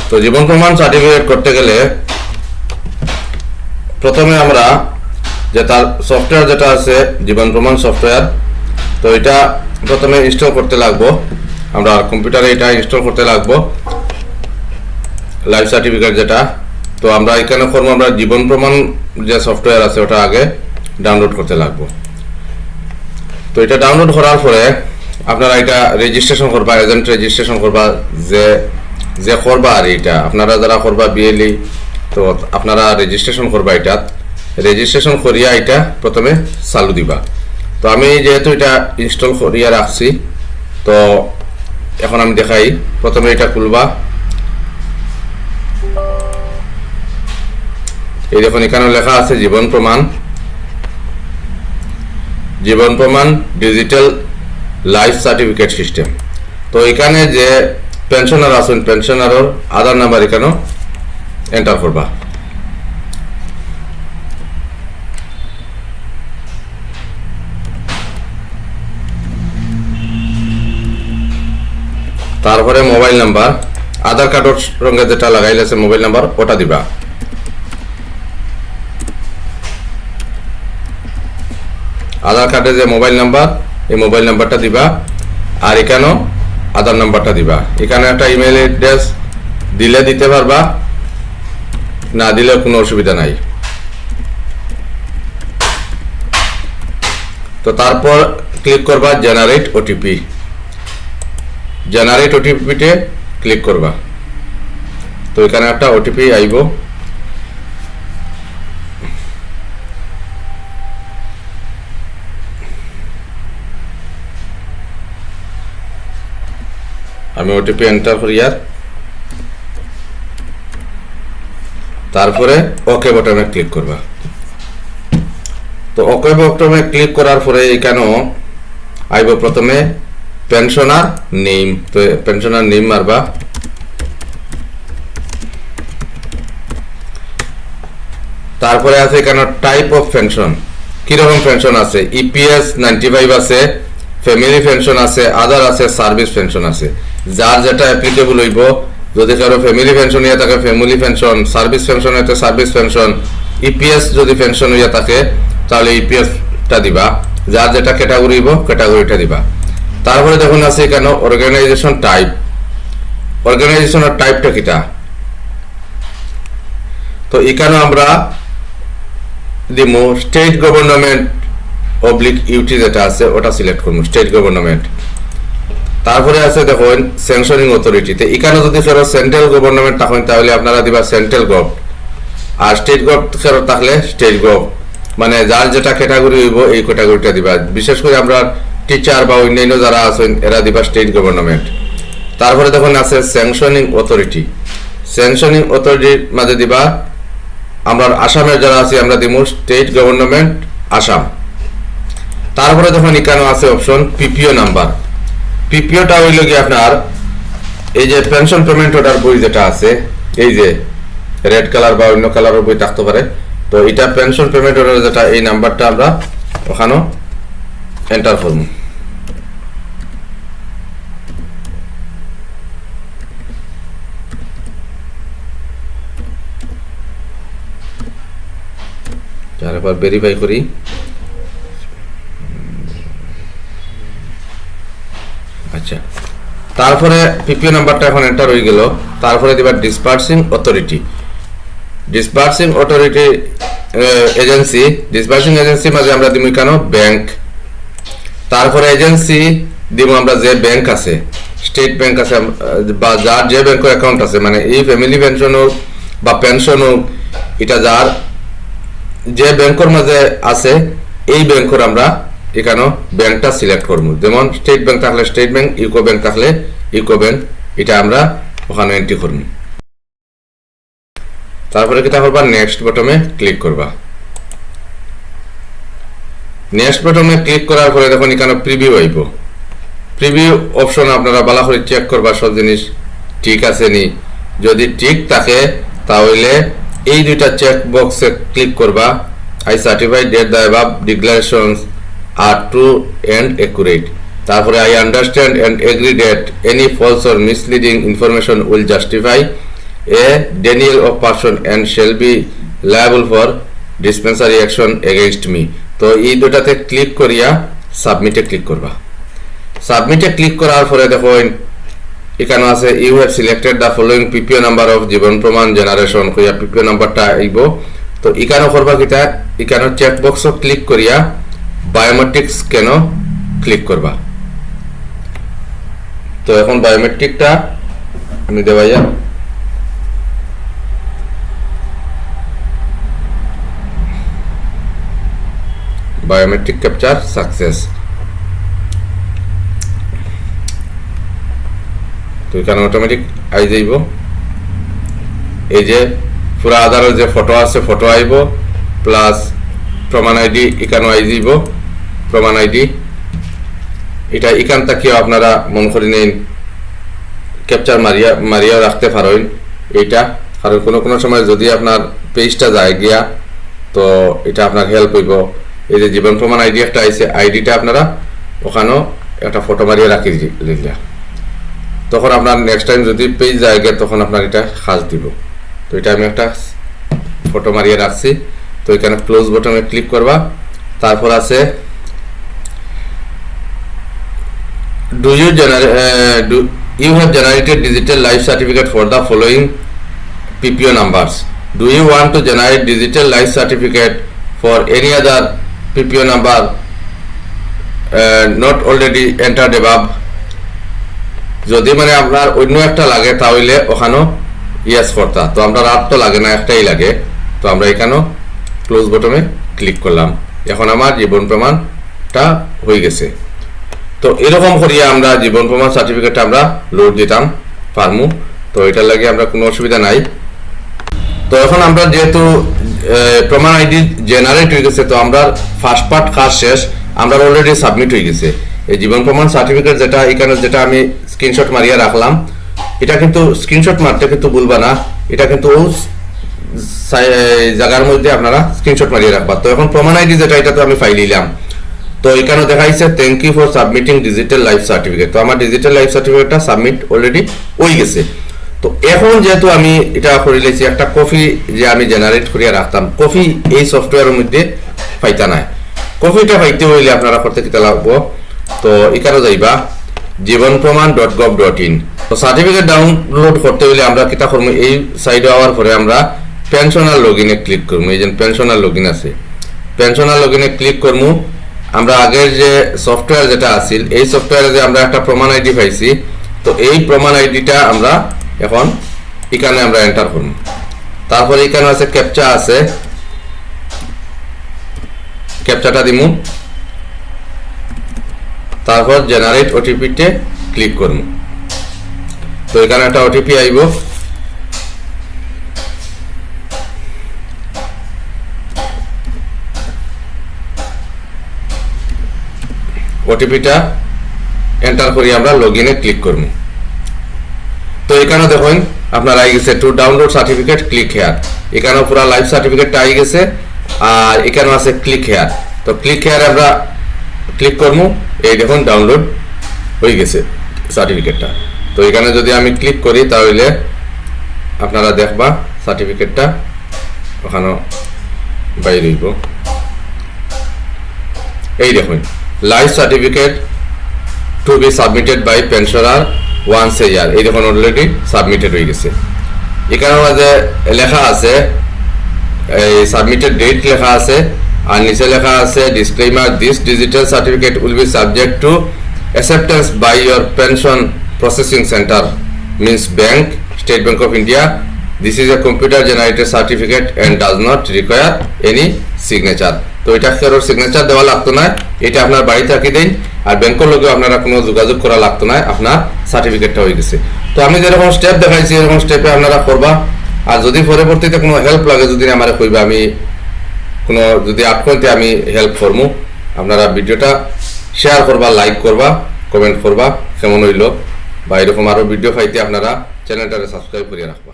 তো জীবন প্রমাণ সার্টিফিকেট করতে গেলে প্রথমে আমরা যে তার সফটওয়্যার যেটা আছে জীবন প্রমাণ সফটওয়্যার, তো এটা প্রথমে ইনস্টল করতে লাগবো। আমরা কম্পিউটারে এটা ইনস্টল করতে লাগবো লাইফ সার্টিফিকেট যেটা। তো আমরা এখানে করবো, আমরা জীবন প্রমাণ যে সফটওয়্যার আছে ওটা আগে ডাউনলোড করতে লাগবো। তো এটা ডাউনলোড করার পরে আপনারা এটা রেজিস্ট্রেশন করবা, এজেন্ট রেজিস্ট্রেশন করবা, যে করবা আর এটা আপনারা যারা করবা বিএলই, তো আপনারা রেজিস্ট্রেশন করবা। এটা রেজিস্ট্রেশন করিয়া এটা প্রথমে চালু দিবা। তো আমি যেহেতু এটা ইনস্টল করিয়া রাখছি, তো এখন আমি দেখাই। প্রথমে এটা খুলবা, এই দেখুন এখানে লেখা আছে জীবন প্রমাণ ডিজিটাল লাইফ সার্টিফিকেট সিস্টেম। তো এখানে যে পেনশনার আছেন, পেনশনারের আধার নাম্বার এখানেও এন্টার করবা। তারপরে মোবাইল নাম্বার, আধার কার্ডের সঙ্গে যেটা লাগাইলে আছে মোবাইল নাম্বার ওটা দিবা। আধার কার্ডে যে মোবাইল নাম্বার, এই মোবাইল নাম্বারটা দিবা। আর এখানেও আধার নাম্বারটা দিবা। এখানে একটা ইমেল অ্যাড্রেস দিলে দিতে পারবা, না দিলেও কোনো অসুবিধা নাই। তো তারপর ক্লিক করবা জেনারেট ওটিপি। জেনারেট ওটিপিতে ক্লিক করবা। তো এখানে একটা ওটিপি আইব। আমি ওটিপি এন্টার করি, আর তারপরে ওকে বাটনে ক্লিক করবা। তো ওকে বাটনে ক্লিক করার পরে এখানেও আইব প্রথমে পেনশনার নেম। তো পেনশনার নেম মারবা। তারপরে আছে এখানে টাইপ অফ পেনশন, কিরকম পেনশন আছে। ইপিএস 95 আছে, ফ্যামিলি পেনশন আছে, আদার আছে, সার্ভিস পেনশন আছে। যার যেটা অ্যাপ্লিকেবল হইব, যদি কারো ফ্যামিলি পেনশন হইয়া থাকে ফ্যামিলি পেনশন, সার্ভিস পেনশন হইতে সার্ভিস পেনশন, ইপিএস যদি পেনশন হইয়া থাকে তাহলে ইপিএসটা দিবা। যার যেটা ক্যাটাগরি হইব ক্যাটাগরিটা দিবা। তারপরে দেখুন আছে এখানে অর্গানাইজেশন টাইপ। অর্গানাইজেশনের টাইপটা কিটা, তো এখানে আমরা দিমু স্টেট গভর্নমেন্ট অবলিক ইউটি যেটা আছে ওটা সিলেক্ট করবো, স্টেট গভর্নমেন্ট। তারপরে আছে দেখুন স্যাংশনিং অথরিটিতে, এখানে যদি ফেরত সেন্ট্রাল গভর্নমেন্ট থাকেন তাহলে আপনারা দিবা সেন্ট্রাল গভ, আর স্টেট গভ ফেরত থাকলে স্টেট গভ। মানে যার যেটা ক্যাটাগরি হইব এই ক্যাটাগরিটা দিবা। বিশেষ করে আমরা টিচার বা অন্যান্য যারা আছেন এরা দিবা স্টেট গভর্নমেন্ট। তারপরে দেখুন আছে স্যাংশনিং অথরিটি। স্যাংশনিং অথরিটির মাঝে দিবা আমরা আসামের যারা আছে আমরা দিব স্টেট গভর্নমেন্ট আসাম। তারপরে দেখুন এখানে আছে অপশন পিপিও নাম্বার। পিপিওটা হইল কি আপনার এই যে পেনশন পেমেন্ট অর্ডার বই যেটা আছে, এই যে রেড কালার বা অন্য কালারের বই থাকতে পারে, তো এটা পেনশন পেমেন্ট অর্ডার যেটা, এই নাম্বারটা আমরা ওখানে এন্টার করব। তারপর ভেরিফাই করি। আচ্ছা, তারপরে পিপিও নাম্বারটা এখন এন্টার হয়ে গেল। তারপরে দিবা disbursing authority. Disbursing authority agency, disbursing agency মাঝে আমরা দিব কেন ব্যাংক। তারপরে এজেন্সি দিব আমরা যে ব্যাংক আছে, স্টেট ব্যাংক আছে বা যার যে ব্যাংকের অ্যাকাউন্ট আছে, মানে এই ফ্যামিলি পেনশন হোক বা পেনশন হোক, এটা যার যে ব্যাংকের মাঝে আছে এই ব্যাংকের আমরা এখানে ব্যাংকটা সিলেক্ট করব। যেমন স্টেট ব্যাংক থাকলে স্টেট ব্যাংক, ইউকো ব্যাংক থাকলে ইউকো ব্যাংক, এটা আমরা ওখানে এন্ট্রি করব। তারপরে কি করবা, নেক্সট বাটনে ক্লিক করবা। নেক্সট বাটনে ক্লিক করার পরে দেখুন এখানে প্রিভিউ আইব। প্রিভিউ অপশন আপনারা ভালো করে চেক করবা সব জিনিস ঠিক আছে নি। যদি ঠিক থাকে তাহলে এই দুইটা চেক বক্সে ক্লিক করবা। I certify that the above declarations are true and accurate. তারপরে I understand and agree that any false or misleading information will justify a denial of person and shall be liable for dispensary action against me. তো এই দুটাতে click করিয়া সাবমিটে click করবা। সাবমিটে click করার পরে দেখুন এখানে আছে you have selected the following PPO number of Jeevan Pramaan generation কইয়া পিপিও নাম্বারটা আইব। তো এখানে করবা কিটা এখানে চেক বক্সও ক্লিক করিয়া বায়োমেট্রিক স্ক্যানও ক্লিক করবা। তো এখন বায়োমেট্রিকটা আমি দেবাইয়া বায়োমেট্রিক ক্যাপচার সাকসেস। তো এখানে অটোমেটিক আই যাইব। এই যে পুরা আধারের যে ফটো আছে ফটো আইব প্লাস প্রমাণ আইডি এখানে আই যাইব। প্রমাণ আইডি এটা এখান থেকেও আপনারা মন করে নিন ক্যাপচার মারিয়া রাখতে পারেন এইটা, কারণ কোনো সময় যদি আপনার পেজটা যায় গিয়া তো এটা আপনার হেল্প হইব। এই যে জীবন প্রমাণ আইডি একটা আইছে, আইডিটা আপনারা ওখানেও একটা ফটো মারিয়ে রাখি দিলা, তখন আপনার নেক্সট টাইম যদি পেজ যায় গিয়া তখন আপনার এটা খাস দিব। তো এটা আমি একটা ফটো মারিয়ে রাখছি। তো এখানে ক্লোজ বটনে ক্লিক করবা। তারপর আছে you have generated digital life certificate for the following PPO numbers. Do you want to generate digital life certificate for any other PPO number not already entered above? যদি মানে আপনার অন্য একটা লাগে তাহলে ওখানেও ইয়েস করতা। তো আমরা রাত তো লাগে না, একটাই লাগে। তো আমরা এখানেও ক্লোজ বটনে ক্লিক করলাম। এখন আমার জীবন প্রমাণটা হয়ে গেছে। তো এরকম করিয়া আমরা জীবন প্রমাণ সার্টিফিকেটটা আমরা লোড দিতাম পারমু। তো এটার লাগে আমরা কোনো অসুবিধা নাই। তো এখন আমরা যেহেতু প্রমাণ আইডি জেনারেট হয়ে গেছে, তো আমরা ফার্স্ট পার্ট কাজ শেষ, আমরা অলরেডি সাবমিট হয়ে গেছে। এই জীবন প্রমাণ সার্টিফিকেট যেটা এখানে যেটা আমি স্ক্রিনশট মারিয়া রাখলাম, এটা কিন্তু স্ক্রিনশট মারতে কিন্তু ভুলবা না, এটা কিন্তু জায়গার মধ্যে আপনারা স্ক্রিনশট মারিয়ে রাখবা। তো এখন প্রমাণ আইডি যেটা এটা তো আমি ফাইল নিলাম। তো এখানে দেখাইছে thank you for submitting digital life certificate. তো আমার ডিজিটাল লাইফ সার্টিফিকেটটা সাবমিট অলরেডি হয়ে গেছে। তো এখন যেহেতু আমি এটা করে লেছি, একটা কপি যে আমি জেনারেট করিয়া রাখতাম, কপি এই সফটওয়্যারের মধ্যে পাইতা নাই। কপিটা পাইতে হইলে আপনারা করতে কিতা লাগবো, তো এখানে যাইবা jibanpraman.gov.in। তো সার্টিফিকেট ডাউনলোড করতে হইলে আমরা কিতা করবো, এই সাইডে আওয়ার পরে আমরা পেনশনার লগইনে ক্লিক করবো। এই যে পেনশনার লগইন আছে, পেনশনার লগইনে ক্লিক করবো। আমরা আগের যে সফটওয়্যার যেটা আছিল, এই সফটওয়্যারে যে আমরা একটা প্রমাণ আইডি পাইছি, তো এই প্রমাণ আইডিটা আমরা এখন এখানে আমরা এন্টার করব। তারপরে এখানে আছে ক্যাপচা আছে, ক্যাপচাটা দিমু। তারপর জেনারেট ওটিপিতে ক্লিক করব। তো এখানে একটা ওটিপি আইব। ওটিপিটা এন্টার করি আমরা লগইনে ক্লিক করব। তো এখানে দেখুন আপনার আই গেছে to download certificate click here. এখানে পুরো লাইভ সার্টিফিকেটটা আই গেছে, আর এখানে আছে ক্লিক হেয়ার। তো ক্লিক হেয়ার আমরা ক্লিক করব। এই দেখুন ডাউনলোড হয়ে গেছে সার্টিফিকেটটা। তো এখানে যদি আমি ক্লিক করি তাহলে আপনারা দেখবা সার্টিফিকেটটা ওখানে বাইরে হইব। এই দেখুন life certificate to be submitted by pensioner once a year. এই দেখুন অলরেডি সাবমিটেড হয়ে গেছে। এখানে যে লেখা আছে এই সাবমিটেড ডেট লেখা আছে, আর নিচে লেখা আছে disclaimer this digital certificate will be subject to acceptance by your pension processing centre means bank, state bank of India. This is a computer generated certificate and does not require any signature. তো এটা কারোর signature দেওয়া লাগতো না, এটা আপনার বাড়িতে রাখি দিন, আর ব্যাংকের লোকে আপনারা কোনো যোগাযোগ করা লাগতো না, আপনার সার্টিফিকেটটা হয়ে গেছে। তো আমি যেরকম স্টেপ দেখাইছি এরকম স্টেপে আপনারা করবা। আর যদি পরবর্তীতে কোনো হেল্প লাগে যদি আমার কইবা, আমি কোনো যদি আটকতে আমি হেল্প করবো। আপনারা ভিডিওটা শেয়ার করবা, লাইক করবা, কমেন্ট করবা কেমন হইলো, বা এরকম আরও ভিডিও পাইতে আপনারা চ্যানেলটাকে সাবস্ক্রাইব করে রাখবা।